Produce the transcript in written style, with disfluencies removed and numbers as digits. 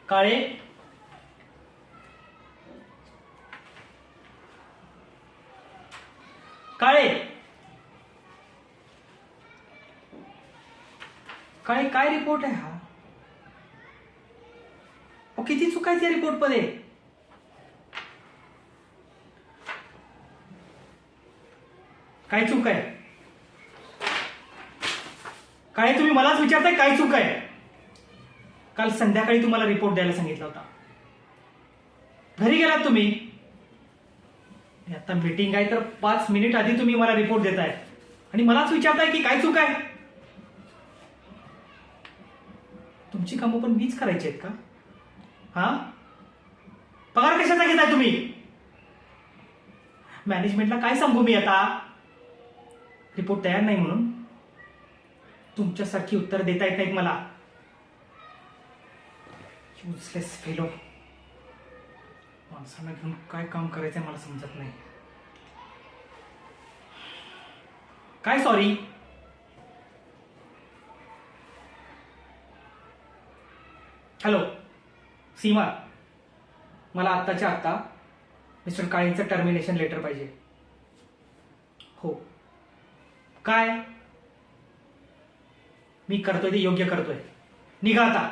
काळे, काळे, काळे, काय रिपोर्ट आहे हा? किती चुका आहेत या रिपोर्ट मध्ये? काय चूक आहे? काय तुम्ही मलाच विचारताय काय चूक आहे? काल संध्याकाळी तुम्हाला रिपोर्ट द्यायला सांगितला होता, घरी गेलात तुम्ही. आता मीटिंग आहे तर 5 मिनिट आधी तुम्ही मला रिपोर्ट देताय आणि मलाच विचारताय की काय चूक आहे. तुमची कामं पण मीच करायची आहेत का? हा, पगार कशाचा घेताय तुम्ही? मॅनेजमेंटला काय सांगू मी आता? रिपोर्ट तयार नाही म्हणून तुमच्यासारखी उत्तर देता येत नाहीत मला. Useless fellow. माणसांना घेऊन काय काम करायचंय मला समजत नाही. काय सॉरी? हॅलो सीमा, मला आत्ताच्या आत्ता मिस्टर काळेंचं टर्मिनेशन लेटर पाहिजे. हो. काय? मी करतोय ते योग्य करतोय. निघा आता.